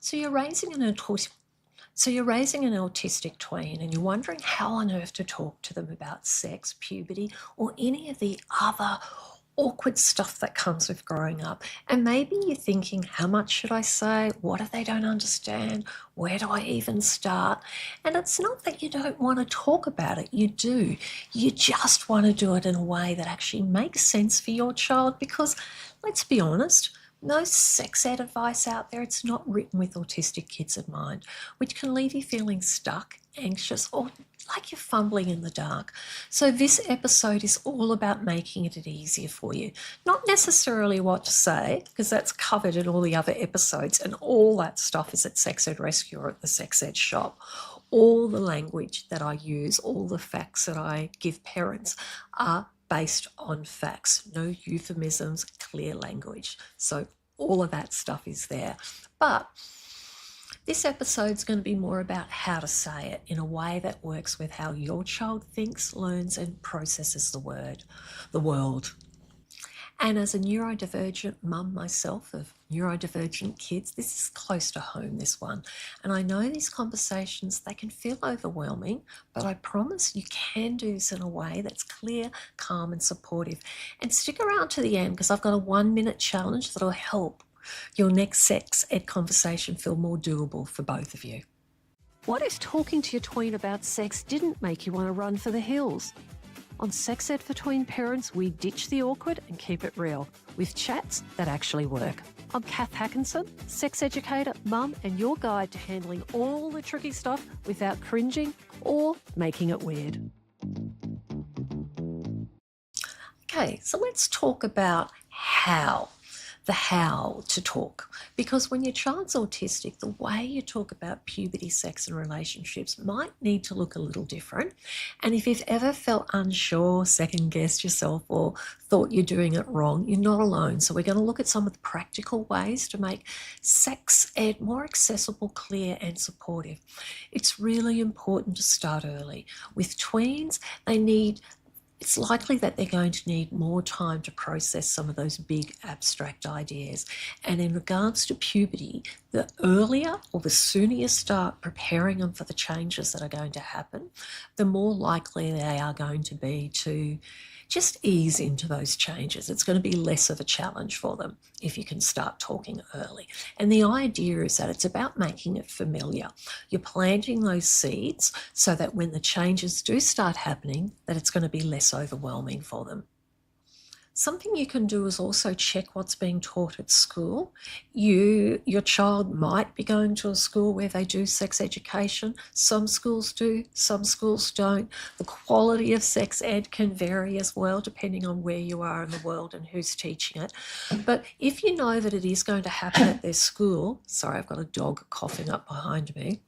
So you're raising an autistic tween and you're wondering how on earth to talk to them about sex, puberty, or any of the other awkward stuff that comes with growing up. And maybe you're thinking, how much should I say? What if they don't understand? Where do I even start? And it's not that you don't want to talk about it, you do. You just want to do it in a way that actually makes sense for your child because, let's be honest, most sex ed advice out there, it's not written with autistic kids in mind, which can leave you feeling stuck, anxious, or like you're fumbling in the dark. So this episode is all about making it easier for you. Not necessarily what to say, because that's covered in all the other episodes, and all that stuff is at Sex Ed Rescue or at the Sex Ed Shop. All the language that I use, all the facts that I give parents are based on facts, no euphemisms, clear language. So all of that stuff is there. But this episode's going to be more about how to say it in a way that works with how your child thinks, learns, and processes the world. And as a neurodivergent mum myself of neurodivergent kids, this is close to home, this one. And I know these conversations, they can feel overwhelming, but I promise you can do this in a way that's clear, calm, and supportive. And stick around to the end because I've got a 1-minute challenge that'll help your next sex ed conversation feel more doable for both of you. What if talking to your tween about sex didn't make you want to run for the hills? On Sex Ed for Tween Parents, we ditch the awkward and keep it real with chats that actually work. I'm Cath Hakanson, sex educator, mum, and your guide to handling all the tricky stuff without cringing or making it weird. Okay, so let's talk about how to talk. Because when your child's autistic, the way you talk about puberty, sex, and relationships might need to look a little different. And if you've ever felt unsure, second-guessed yourself, or thought you're doing it wrong, you're not alone. So we're going to look at some of the practical ways to make sex ed more accessible, clear, and supportive. It's really important to start early. With tweens, it's likely that they're going to need more time to process some of those big abstract ideas. And in regards to puberty, the earlier or the sooner you start preparing them for the changes that are going to happen, the more likely they are going to be to just ease into those changes. It's going to be less of a challenge for them if you can start talking early. And the idea is that it's about making it familiar. You're planting those seeds so that when the changes do start happening, that it's going to be less overwhelming for them. Something you can do is also check what's being taught at school. Your child might be going to a school where they do sex education. Some schools do, some schools don't. The quality of sex ed can vary as well, depending on where you are in the world and who's teaching it. But if you know that it is going to happen at their school, sorry, I've got a dog coughing up behind me.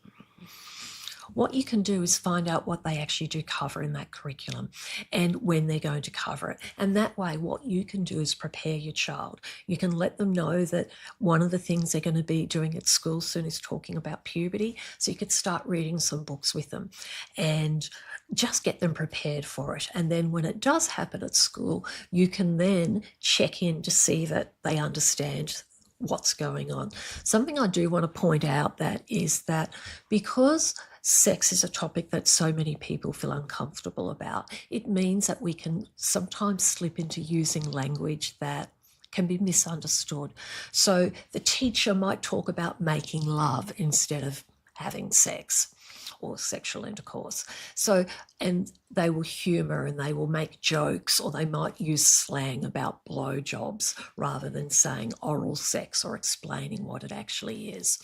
What you can do is find out what they actually do cover in that curriculum and when they're going to cover it. And that way, what you can do is prepare your child. You can let them know that one of the things they're going to be doing at school soon is talking about puberty. So you could start reading some books with them and just get them prepared for it. And then when it does happen at school, you can then check in to see that they understand what's going on. Something I do want to point out that is that because sex is a topic that so many people feel uncomfortable about, it means that we can sometimes slip into using language that can be misunderstood. So the teacher might talk about making love instead of having sex or sexual intercourse. So, and they will humour and they will make jokes, or they might use slang about blowjobs rather than saying oral sex or explaining what it actually is.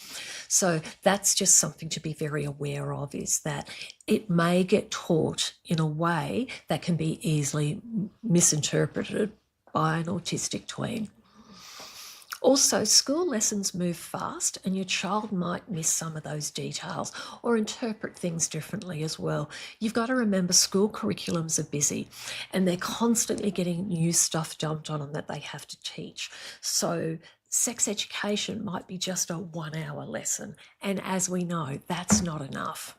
So that's just something to be very aware of, is that it may get taught in a way that can be easily misinterpreted by an autistic tween. Also, school lessons move fast and your child might miss some of those details or interpret things differently as well. You've got to remember school curriculums are busy and they're constantly getting new stuff dumped on them that they have to teach. So sex education might be just a 1-hour lesson. And as we know, that's not enough.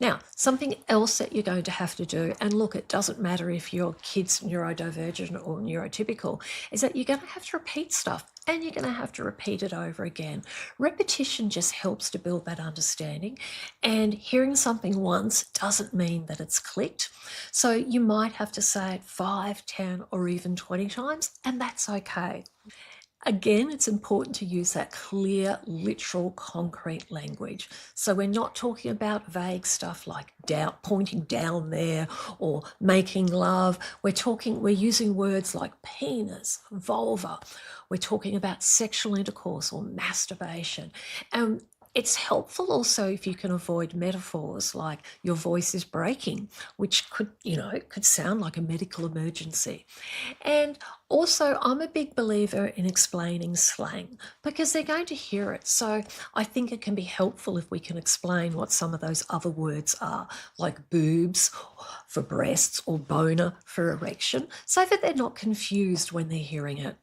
Now, something else that you're going to have to do, and look, it doesn't matter if your kid's neurodivergent or neurotypical, is that you're going to have to repeat stuff and you're going to have to repeat it over again. Repetition just helps to build that understanding, and hearing something once doesn't mean that it's clicked. So you might have to say it 5, 10, or even 20 times, and that's okay. Again, it's important to use that clear, literal, concrete language. So we're not talking about vague stuff like pointing down there or making love. We're using words like penis, vulva. We're talking about sexual intercourse or masturbation. And it's helpful also if you can avoid metaphors like your voice is breaking, which could sound like a medical emergency. And also, I'm a big believer in explaining slang because they're going to hear it. So I think it can be helpful if we can explain what some of those other words are, like boobs for breasts or boner for erection, so that they're not confused when they're hearing it.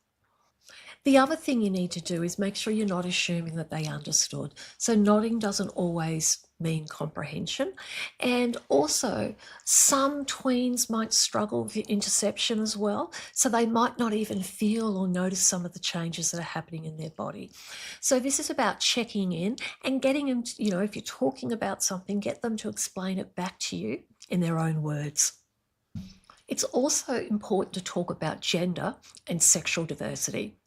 The other thing you need to do is make sure you're not assuming that they understood. So nodding doesn't always mean comprehension. And also, some tweens might struggle with interception as well. So they might not even feel or notice some of the changes that are happening in their body. So this is about checking in and getting them, if you're talking about something, get them to explain it back to you in their own words. It's also important to talk about gender and sexual diversity.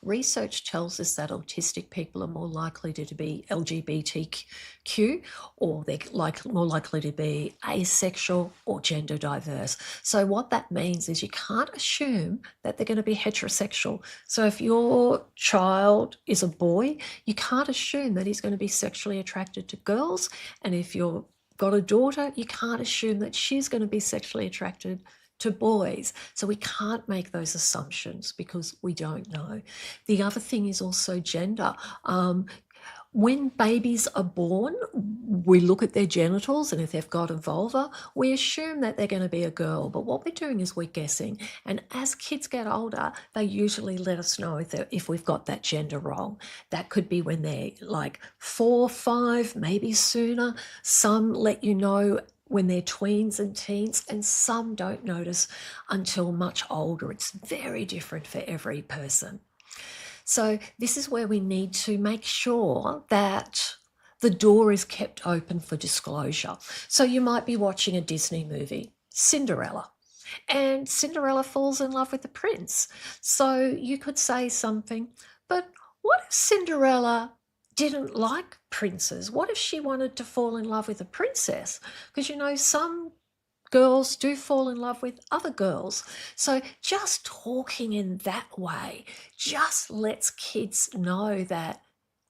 Research tells us that autistic people are more likely to be LGBTQ, or they're more likely to be asexual or gender diverse. So what that means is you can't assume that they're going to be heterosexual. So if your child is a boy, you can't assume that he's going to be sexually attracted to girls. And if you've got a daughter, you can't assume that she's going to be sexually attracted to boys. So we can't make those assumptions because we don't know. The other thing is also gender. When babies are born, we look at their genitals, and if they've got a vulva, we assume that they're going to be a girl. But what we're doing is we're guessing. And as kids get older, they usually let us know if we've got that gender wrong. That could be when they're like 4, 5, maybe sooner. Some let you know when they're tweens and teens, and some don't notice until much older. It's very different for every person. So this is where we need to make sure that the door is kept open for disclosure. So you might be watching a Disney movie, Cinderella, and Cinderella falls in love with the prince. So you could say something, but what if Cinderella didn't like princes? What if she wanted to fall in love with a princess? Because, some girls do fall in love with other girls. So just talking in that way just lets kids know that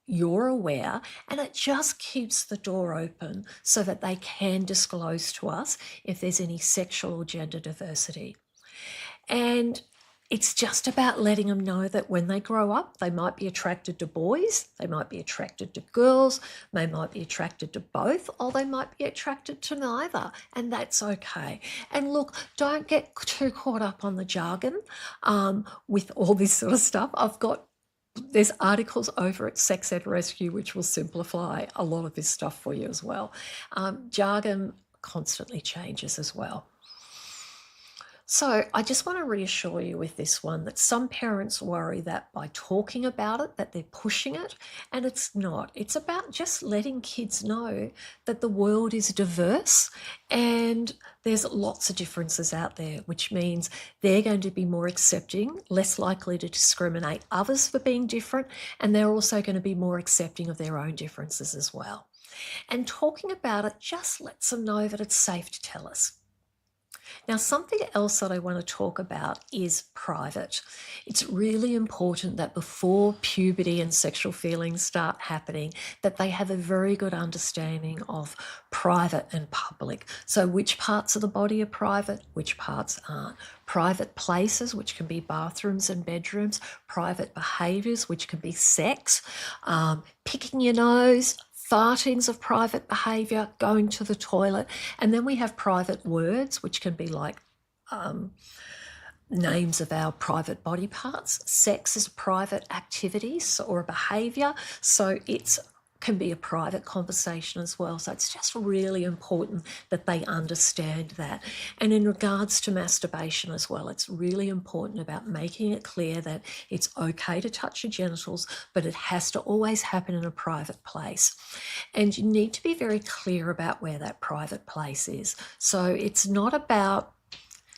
you're aware, and it just keeps the door open so that they can disclose to us if there's any sexual or gender diversity. And it's just about letting them know that when they grow up, they might be attracted to boys, they might be attracted to girls, they might be attracted to both, or they might be attracted to neither, and that's okay. And look, don't get too caught up on the jargon with all this sort of stuff. There's articles over at Sex Ed Rescue which will simplify a lot of this stuff for you as well. Jargon constantly changes as well. So I just want to reassure you with this one that some parents worry that by talking about it, that they're pushing it, and it's not. It's about just letting kids know that the world is diverse and there's lots of differences out there, which means they're going to be more accepting, less likely to discriminate others for being different, and they're also going to be more accepting of their own differences as well. And talking about it just lets them know that it's safe to tell us. Now, something else that I want to talk about is private. It's really important that before puberty and sexual feelings start happening, that they have a very good understanding of private and public. So which parts of the body are private, which parts aren't. Private places, which can be bathrooms and bedrooms, private behaviours, which can be sex, picking your nose, fartings of private behaviour, going to the toilet. And then we have private words, which can be like names of our private body parts. Sex is a private activity or a behaviour, so it's can be a private conversation as well. So it's just really important that they understand that. And in regards to masturbation as well, it's really important about making it clear that it's okay to touch your genitals, but it has to always happen in a private place. And you need to be very clear about where that private place is. So it's not about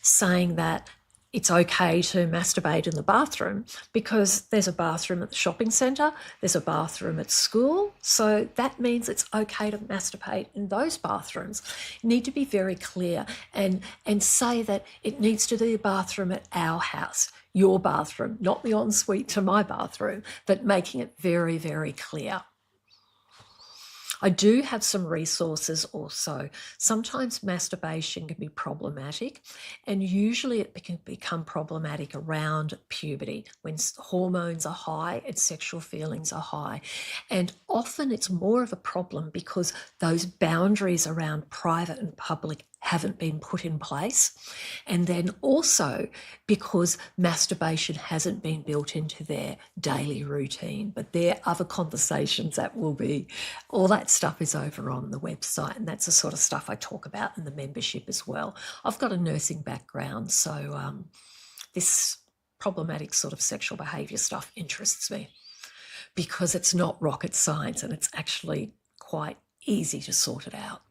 saying that it's okay to masturbate in the bathroom, because there's a bathroom at the shopping centre, there's a bathroom at school, so that means it's okay to masturbate in those bathrooms. You need to be very clear and say that it needs to be a bathroom at our house, your bathroom, not the ensuite to my bathroom, but making it very, very clear. I do have some resources also. Sometimes masturbation can be problematic, and usually it can become problematic around puberty when hormones are high and sexual feelings are high. And often it's more of a problem because those boundaries around private and public haven't been put in place. And then also because masturbation hasn't been built into their daily routine. But there are other conversations that will be, all that stuff is over on the website, and that's the sort of stuff I talk about in the membership as well. I've got a nursing background, so this problematic sort of sexual behaviour stuff interests me because it's not rocket science and it's actually quite easy to sort it out.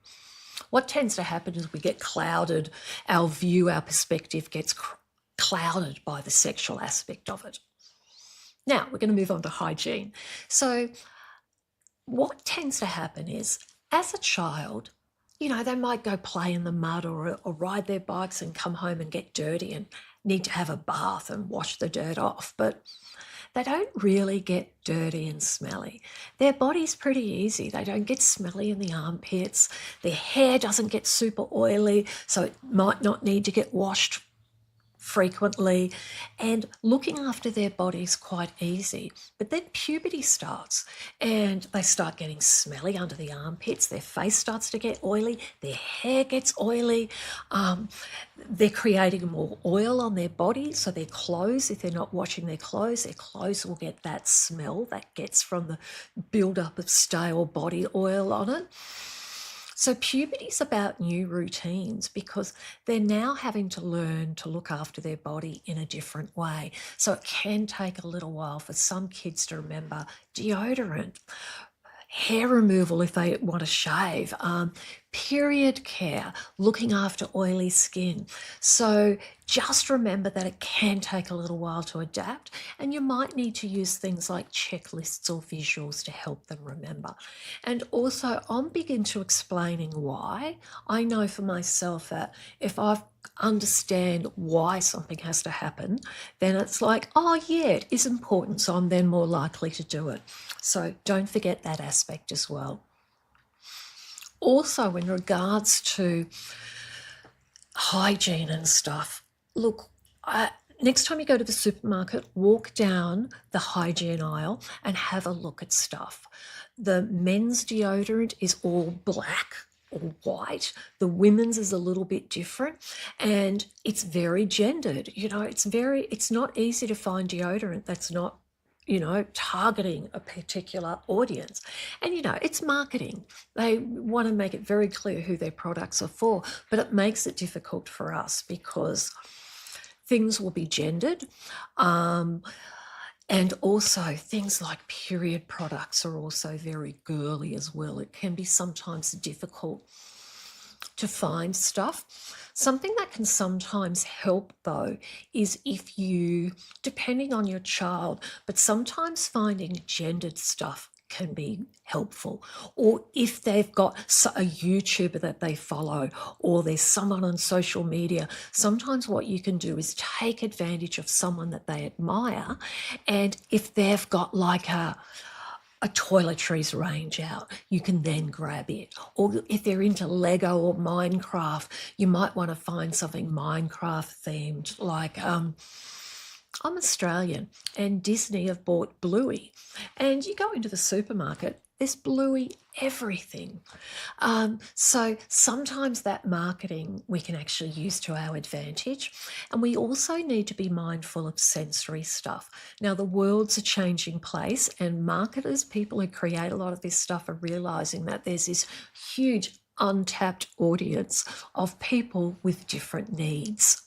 What tends to happen is we get clouded, our view, our perspective gets clouded by the sexual aspect of it. Now, we're going to move on to hygiene. So what tends to happen is, as a child, you know, they might go play in the mud or ride their bikes and come home and get dirty and need to have a bath and wash the dirt off, but they don't really get dirty and smelly. Their body's pretty easy. They don't get smelly in the armpits. Their hair doesn't get super oily, so it might not need to get washed frequently, and looking after their body is quite easy. But then puberty starts and they start getting smelly under the armpits, their face starts to get oily, their hair gets oily, they're creating more oil on their body, so their clothes, if they're not washing their clothes will get that smell that gets from the build-up of stale body oil on it. So puberty is about new routines because they're now having to learn to look after their body in a different way. So it can take a little while for some kids to remember deodorant, hair removal if they want to shave, period care, looking after oily skin. So just remember that it can take a little while to adapt, and you might need to use things like checklists or visuals to help them remember. And also, I'm big into explaining why. I know for myself that if I understand why something has to happen, then it's like, oh yeah, it is important, so I'm then more likely to do it. So don't forget that aspect as well. Also, in regards to hygiene and stuff, look, next time you go to the supermarket, walk down the hygiene aisle and have a look at stuff. The men's deodorant is all black or white. The women's is a little bit different, and it's very gendered. You know, it's not easy to find deodorant that's not, you know, targeting a particular audience. And, you know, it's marketing. They want to make it very clear who their products are for, but it makes it difficult for us because things will be gendered. And also things like period products are also very girly as well. It can be sometimes difficult to find stuff. Something that can sometimes help though is if you, depending on your child, but sometimes finding gendered stuff can be helpful. Or if they've got a YouTuber that they follow, or there's someone on social media, sometimes what you can do is take advantage of someone that they admire, and if they've got like a toiletries range out, you can then grab it. Or if they're into Lego or Minecraft, you might want to find something Minecraft themed, like I'm Australian, and Disney have bought Bluey. And you go into the supermarket, there's Bluey everything. So sometimes that marketing we can actually use to our advantage. And we also need to be mindful of sensory stuff. Now, the world's a changing place, and marketers, people who create a lot of this stuff, are realizing that there's this huge untapped audience of people with different needs.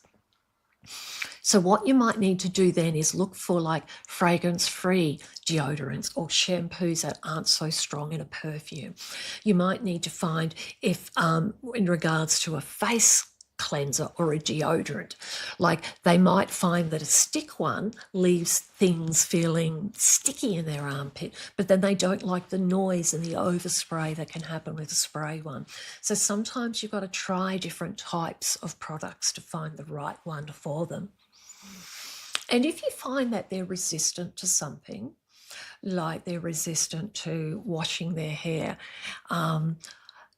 So what you might need to do then is look for like fragrance-free deodorants or shampoos that aren't so strong in a perfume. You might need to find if in regards to a face cleanser or a deodorant, like they might find that a stick one leaves things feeling sticky in their armpit, but then they don't like the noise and the overspray that can happen with a spray one. So sometimes you've got to try different types of products to find the right one for them. And if you find that they're resistant to something, like they're resistant to washing their hair,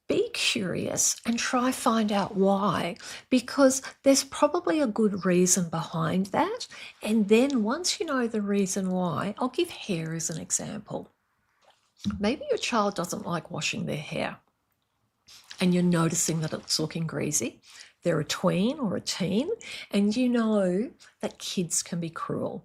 be curious and try find out why, because there's probably a good reason behind that. And then once you know the reason why, I'll give hair as an example. Maybe your child doesn't like washing their hair and you're noticing that it's looking greasy. They're a tween or a teen, and you know that kids can be cruel.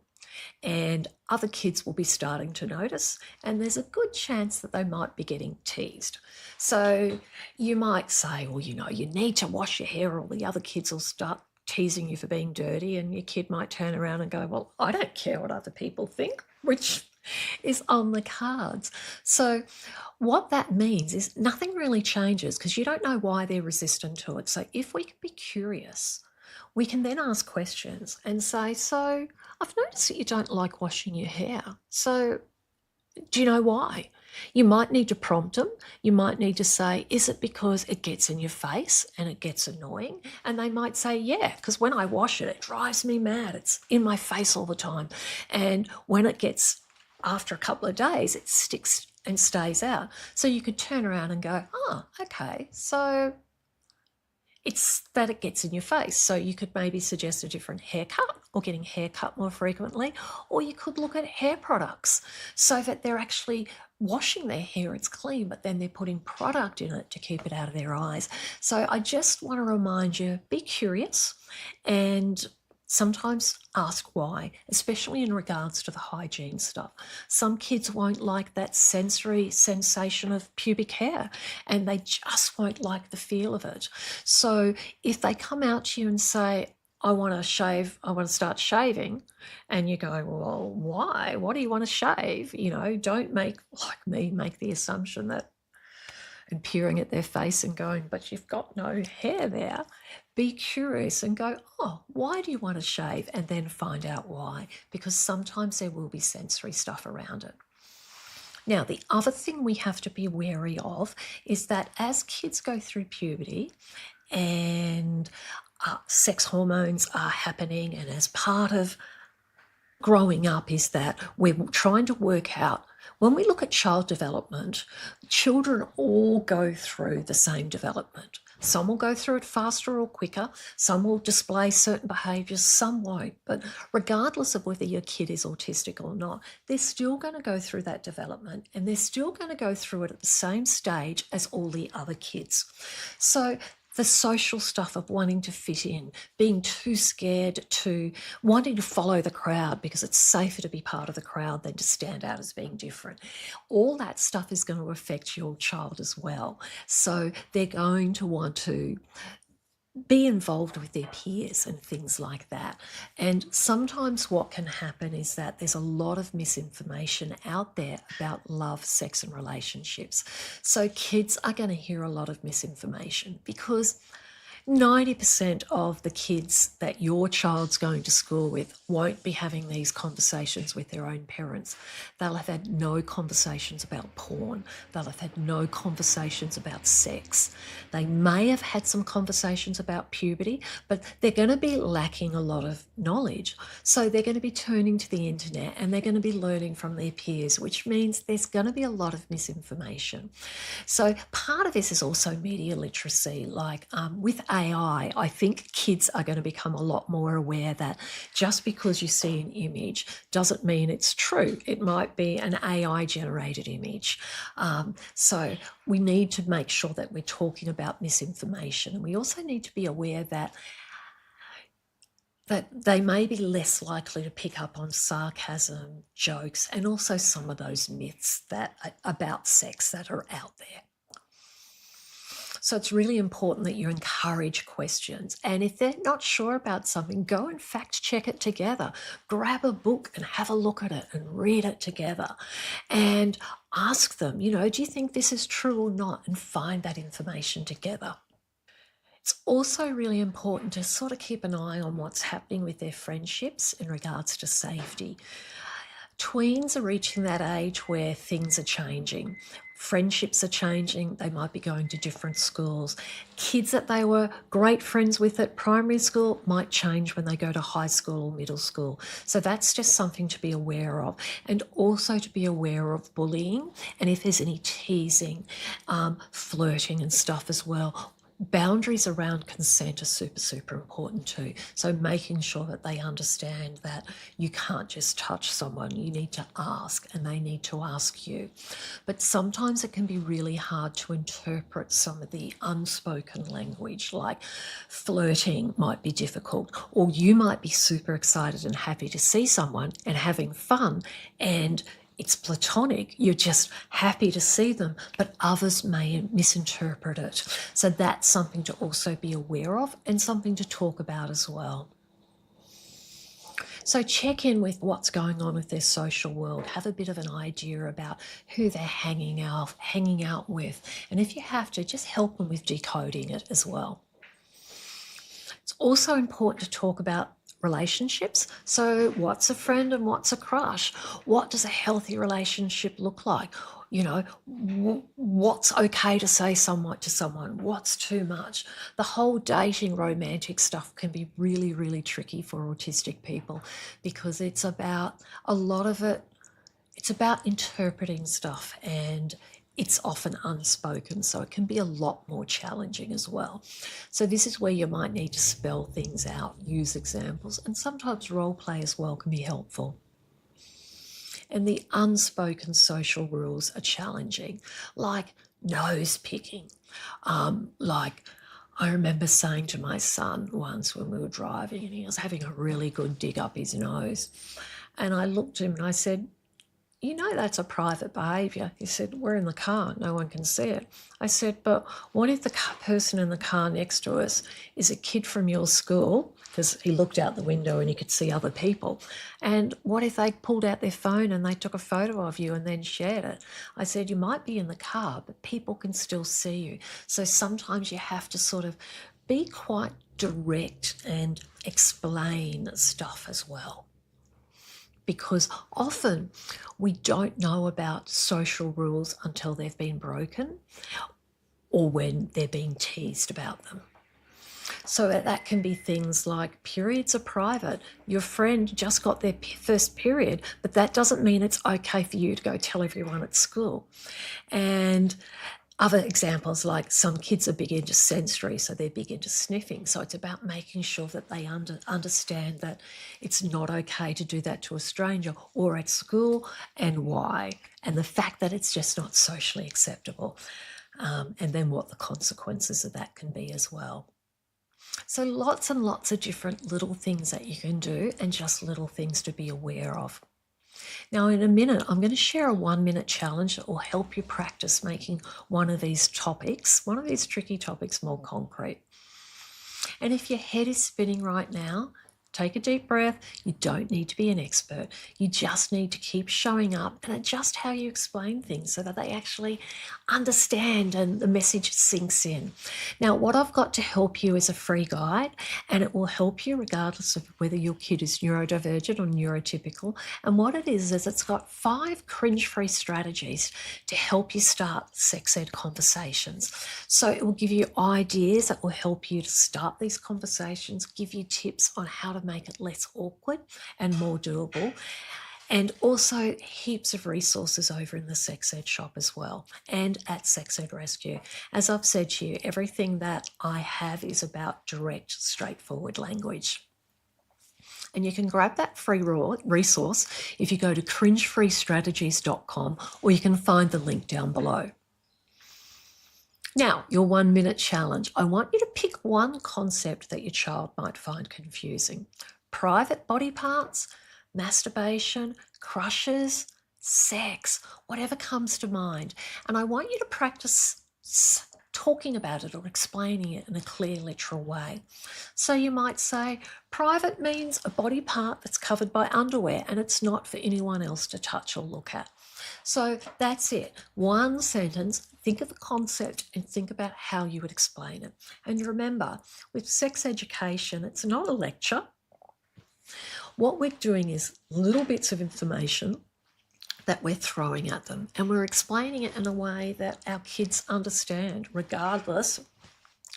And other kids will be starting to notice, and there's a good chance that they might be getting teased. So you might say, well, you know, you need to wash your hair or the other kids will start teasing you for being dirty, and your kid might turn around and go, well, I don't care what other people think, which is on the cards. So what that means is nothing really changes because you don't know why they're resistant to it. So if we can be curious, we can then ask questions and say, so I've noticed that you don't like washing your hair. So do you know why? You might need to prompt them. You might need to say, is it because it gets in your face and it gets annoying? And they might say, yeah, because when I wash it, it drives me mad. It's in my face all the time. And when it gets, after a couple of days, it sticks and stays out. So you could turn around and go, oh, okay, so it's that it gets in your face. So you could maybe suggest a different haircut or getting hair cut more frequently, or you could look at hair products so that they're actually washing their hair, it's clean, but then they're putting product in it to keep it out of their eyes. So I just want to remind you, be curious and sometimes ask why, especially in regards to the hygiene stuff. Some kids won't like that sensory sensation of pubic hair and they just won't like the feel of it. So if they come out to you and say, I want to shave, I want to start shaving, and you go, well, why? What do you want to shave? You know, don't make, like me, make the assumption that and peering at their face and going, but you've got no hair there. Be curious and go, oh, why do you want to shave? And then find out why, because sometimes there will be sensory stuff around it. Now, the other thing we have to be wary of is that as kids go through puberty and sex hormones are happening, and as part of growing up is that we're trying to work out, when we look at child development, children all go through the same development. Some will go through it faster or quicker. Some will display certain behaviours, some won't. But regardless of whether your kid is autistic or not, they're still going to go through that development and they're still going to go through it at the same stage as all the other kids. So the social stuff of wanting to fit in, being too scared to wanting to follow the crowd because it's safer to be part of the crowd than to stand out as being different. All that stuff is going to affect your child as well. So they're going to want to be involved with their peers and things like that. And sometimes what can happen is that there's a lot of misinformation out there about love, sex and relationships. So kids are going to hear a lot of misinformation because 90% of the kids that your child's going to school with won't be having these conversations with their own parents. They'll have had no conversations about porn. They'll have had no conversations about sex. They may have had some conversations about puberty, but they're going to be lacking a lot of knowledge. So they're going to be turning to the internet and they're going to be learning from their peers, which means there's going to be a lot of misinformation. So part of this is also media literacy, like with AI, I think kids are going to become a lot more aware that just because you see an image doesn't mean it's true. It might be an AI generated image. So we need to make sure that we're talking about misinformation. And we also need to be aware that they may be less likely to pick up on sarcasm, jokes, and also some of those myths that about sex that are out there. So it's really important that you encourage questions. And if they're not sure about something, go and fact check it together. Grab a book and have a look at it and read it together. And ask them, do you think this is true or not? And find that information together. It's also really important to sort of keep an eye on what's happening with their friendships in regards to safety. Tweens are reaching that age where things are changing. Friendships are changing. They might be going to different schools. Kids that they were great friends with at primary school might change when they go to high school or middle school. So that's just something to be aware of. And also to be aware of bullying and if there's any teasing, flirting and stuff as well. Boundaries around consent are super, super important too. So making sure that they understand that you can't just touch someone, you need to ask and they need to ask you. But sometimes it can be really hard to interpret some of the unspoken language, like flirting might be difficult, or you might be super excited and happy to see someone and having fun and it's platonic, you're just happy to see them, but others may misinterpret it. So that's something to also be aware of and something to talk about as well. So check in with what's going on with their social world. Have a bit of an idea about who they're hanging out with. And if you have to, just help them with decoding it as well. It's also important to talk about relationships. So what's a friend and what's a crush? What does a healthy relationship look like? What's okay to say somewhat to someone? What's too much? The whole dating romantic stuff can be really, really tricky for autistic people because it's about a lot of it. It's about interpreting stuff and it's often unspoken, so it can be a lot more challenging as well. So this is where you might need to spell things out, use examples, and sometimes role play as well can be helpful. And the unspoken social rules are challenging, like nose picking. Like I remember saying to my son once when we were driving and he was having a really good dig up his nose. And I looked at him and I said, that's a private behaviour. He said, we're in the car, no one can see it. I said, but what if the person in the car next to us is a kid from your school? Because he looked out the window and he could see other people. And what if they pulled out their phone and they took a photo of you and then shared it? I said, you might be in the car, but people can still see you. So sometimes you have to sort of be quite direct and explain stuff as well. Because often we don't know about social rules until they've been broken or when they're being teased about them. So that can be things like periods are private. Your friend just got their first period, but that doesn't mean it's okay for you to go tell everyone at school. And other examples, like some kids are big into sensory, so they're big into sniffing. So it's about making sure that they understand that it's not okay to do that to a stranger or at school and why, and the fact that it's just not socially acceptable, and then what the consequences of that can be as well. So lots and lots of different little things that you can do and just little things to be aware of. Now, in a minute, I'm going to share a 1-minute challenge that will help you practice making one of these tricky topics more concrete. And if your head is spinning right now, take a deep breath. You don't need to be an expert. You just need to keep showing up and adjust how you explain things so that they actually understand and the message sinks in. Now, what I've got to help you is a free guide, and it will help you regardless of whether your kid is neurodivergent or neurotypical. And what it is it's got 5 cringe-free strategies to help you start sex ed conversations. So it will give you ideas that will help you to start these conversations, give you tips on how to make it less awkward and more doable. And also heaps of resources over in the Sex Ed shop as well, and at Sex Ed Rescue. As I've said to you, everything that I have is about direct, straightforward language. And you can grab that free resource if you go to cringe-free-strategies.com, or you can find the link down below. Now, your 1 minute challenge. I want you to pick one concept that your child might find confusing. Private body parts, masturbation, crushes, sex, whatever comes to mind. And I want you to practice talking about it or explaining it in a clear, literal way. So you might say, private means a body part that's covered by underwear and it's not for anyone else to touch or look at. So that's it. One sentence, think of the concept and think about how you would explain it. And remember, with sex education, it's not a lecture. What we're doing is little bits of information that we're throwing at them, and we're explaining it in a way that our kids understand, regardless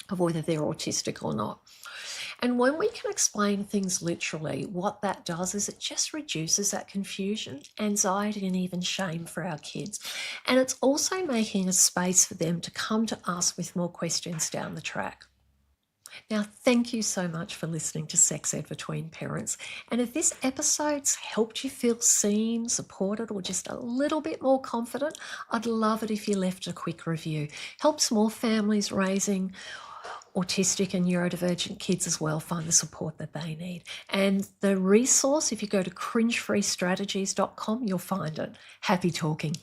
of whether they're autistic or not. And when we can explain things literally, what that does is it just reduces that confusion, anxiety, and even shame for our kids. And it's also making a space for them to come to us with more questions down the track. Now, thank you so much for listening to Sex Ed for Tween Parents. And if this episode's helped you feel seen, supported, or just a little bit more confident, I'd love it if you left a quick review. Helps more families raising autistic and neurodivergent kids as well find the support that they need. And the resource, if you go to cringe-free-strategies.com, you'll find it. Happy talking.